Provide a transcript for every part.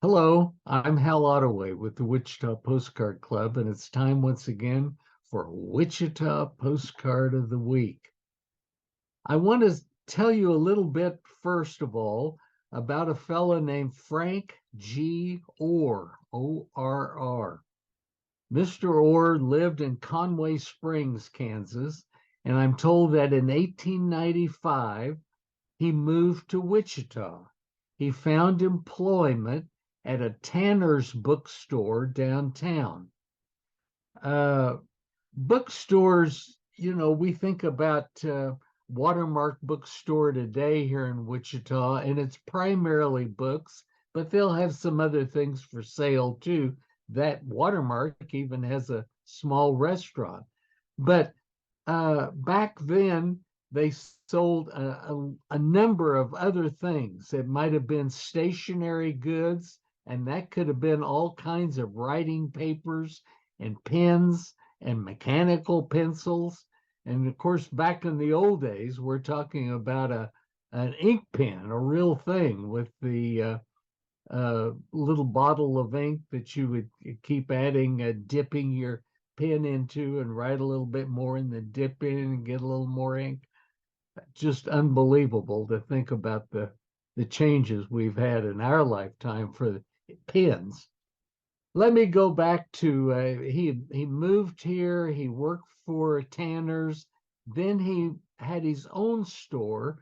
Hello, I'm Hal Ottaway with the Wichita Postcard Club, and it's time once again for Wichita Postcard of the Week. I want to tell you a little bit, first of all, about a fellow named Frank G. Orr, O-R-R. Mr. Orr lived in Conway Springs, Kansas, and I'm told that in 1895 he moved to Wichita. He found employment at a tanner's bookstore downtown. Uh, Bookstores, we think about Watermark Bookstore today here in Wichita, and it's primarily books, but they'll have some other things for sale too. That Watermark even has a small restaurant. But back then, they sold a number of other things. It might have been stationery goods, and that could have been all kinds of writing papers and pens and mechanical pencils. And of course, back in the old days, we're talking about an ink pen, a real thing with the little bottle of ink that you would keep adding, dipping your pen into and write a little bit more and then dip in and get a little more ink. Just unbelievable to think about the changes we've had in our lifetime for pens. Let me go back to he moved here. He worked for Tanner's. Then he had his own store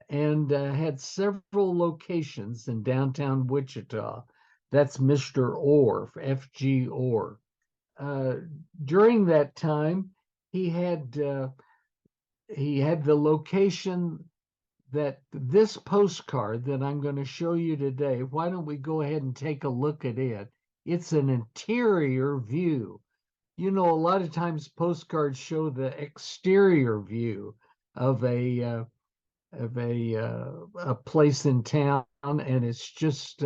and had several locations in downtown Wichita. That's Mr. Orr, F.G. Orr. Uh, During that time, he had uh, he had the location that this postcard that I'm going to show you today. Why don't we go ahead and take a look at it? It's an interior view. A lot of times postcards show the exterior view of a place in town, and it's just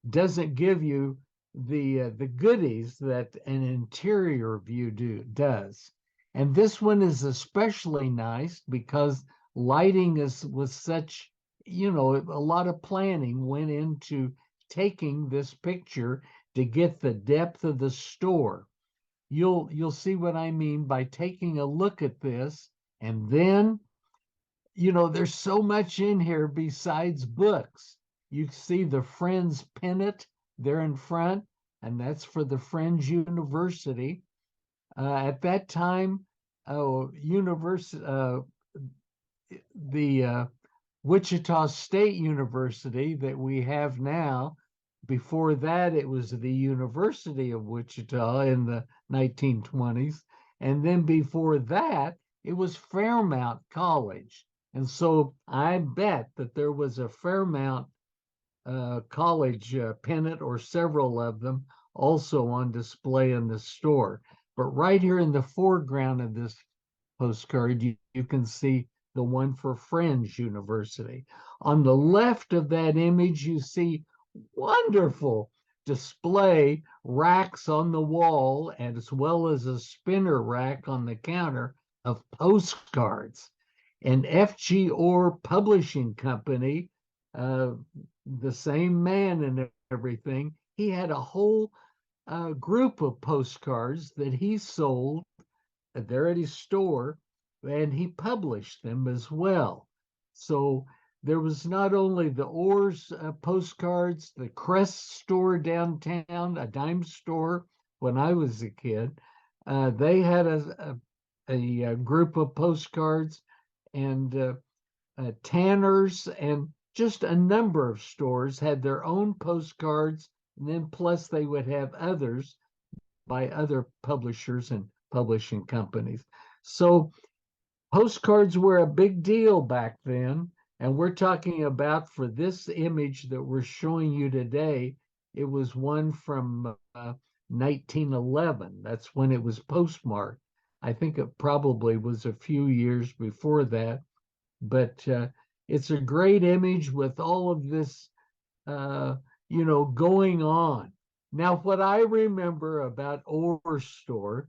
doesn't give you the goodies that an interior view does. And this one is especially nice because lighting is was such, a lot of planning went into taking this picture to get the depth of the store. You'll see what I mean by taking a look at this, and then there's so much in here besides books. You see the Friends pennant there in front, and that's for the Friends University. At that time, the Wichita State University that we have now. Before that, it was the University of Wichita in the 1920s. And then before that, it was Fairmount College. And so I bet that there was a Fairmount College pennant or several of them also on display in the store. But right here in the foreground of this postcard, you can see the one for Friends University. On the left of that image, you see wonderful display racks on the wall, and as well as a spinner rack on the counter of postcards. And F.G. Orr Publishing Company, uh, the same man and everything, he had a whole group of postcards that he sold there at his store, and he published them as well. So there was not only the Orr's postcards, the Crest store downtown, a dime store when I was a kid. They had a group of postcards, and Tanner's and just a number of stores had their own postcards, and then plus they would have others by other publishers and publishing companies. So postcards were a big deal back then. And we're talking about, for this image that we're showing you today, it was one from 1911. That's when it was postmarked. I think it probably was a few years before that, but it's a great image with all of this, going on. Now, what I remember about Orr's store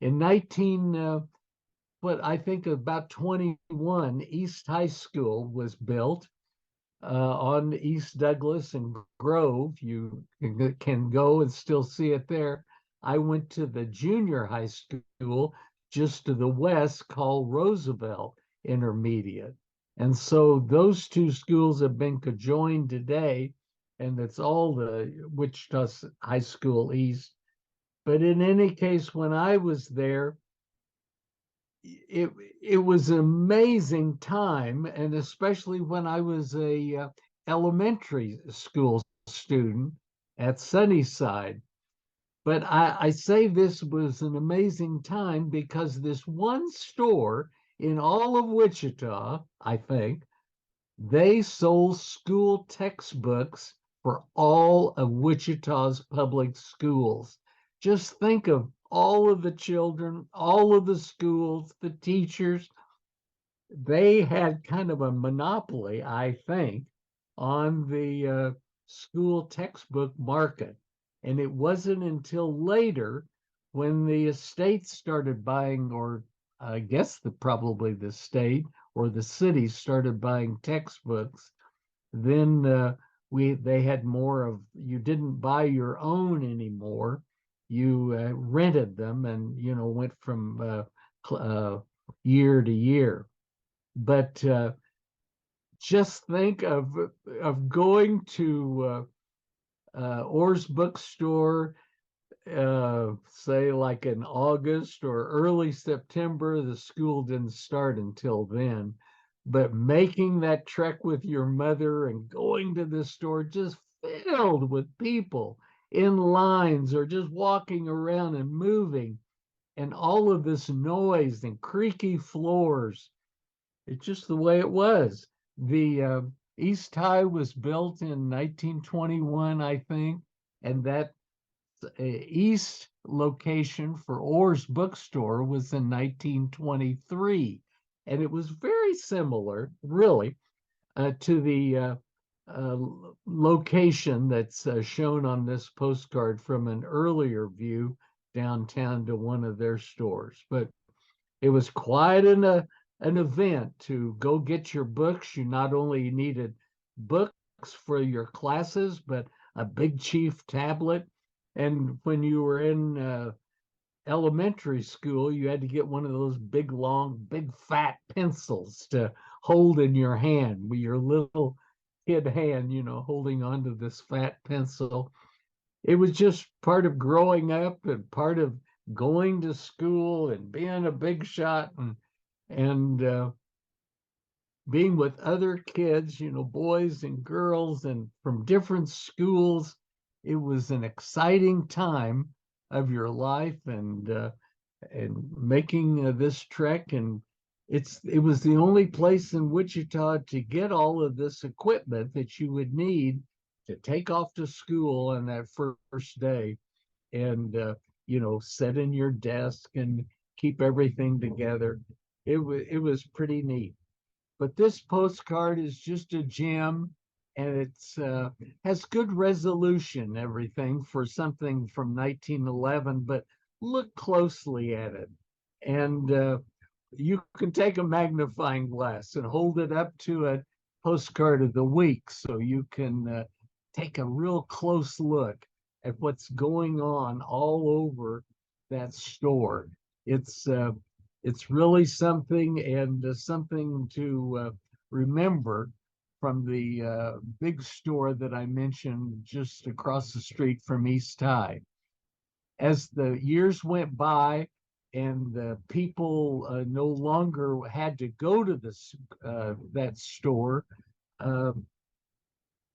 in 19, what I think about 21, East High School was built. on East Douglas and Grove. You can go and still see it there. I went to the junior high school just to the west called Roosevelt Intermediate. And so those two schools have been conjoined today, and it's all the Wichita High School East. But in any case, when I was there, it it was an amazing time, and especially when I was a elementary school student at Sunnyside. But I say this was an amazing time because this one store in all of Wichita, I think, they sold school textbooks for all of Wichita's public schools. Just think of all of the children, all of the schools, the teachers. They had kind of a monopoly, I think, on the school textbook market. And it wasn't until later when the estates started buying, or I guess probably the state or the city started buying textbooks, then they had more of, you didn't buy your own anymore. You rented them, and went from year to year. But just think of going to Orr's bookstore, say like in August or early September. The school didn't start until then, but making that trek with your mother and going to the store just filled with people in lines or just walking around and moving, and all of this noise and creaky floors. It's just the way it was. The East High was built in 1921, I think, and that east location for Orr's bookstore was in 1923. And it was very similar, really, to the uh, location that's shown on this postcard from an earlier view downtown to one of their stores. But it was quite an event to go get your books. You not only needed books for your classes, but a Big Chief tablet. And when you were in elementary school, you had to get one of those big, long, big, fat pencils to hold in your hand with your little kid hand, holding onto this fat pencil. It was just part of growing up and part of going to school and being a big shot, and being with other kids, boys and girls and from different schools. It was an exciting time of your life, and making this trek. And it was the only place in Wichita to get all of this equipment that you would need to take off to school on that first day, and sit in your desk and keep everything together. It was pretty neat. But this postcard is just a gem, and it's has good resolution, everything for something from 1911. But look closely at it, and you can take a magnifying glass and hold it up to a postcard of the week, so you can take a real close look at what's going on all over that store. It's uh, it's really something, and something to remember from the big store that I mentioned just across the street from East High. As the years went by and the people no longer had to go to that store uh,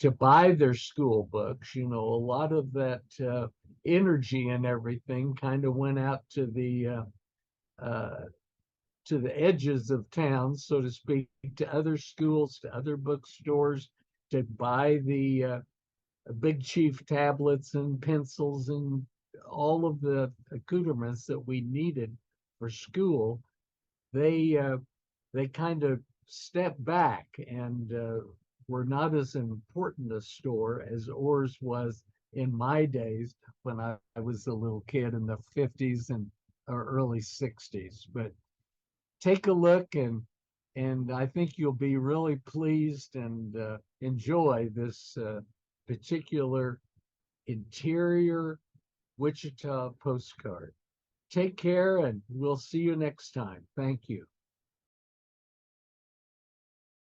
to buy their school books, a lot of that energy and everything kind of went out uh, to the edges of town, so to speak, to other schools, to other bookstores, to buy the Big Chief tablets and pencils and all of the accoutrements that we needed for school. They kind of stepped back, and were not as important a store as Orr's was in my days when I was a little kid in the 50s and or early 60s. But take a look, and And I think you'll be really pleased and enjoy this particular interior Wichita postcard. Take care, and we'll see you next time. Thank you.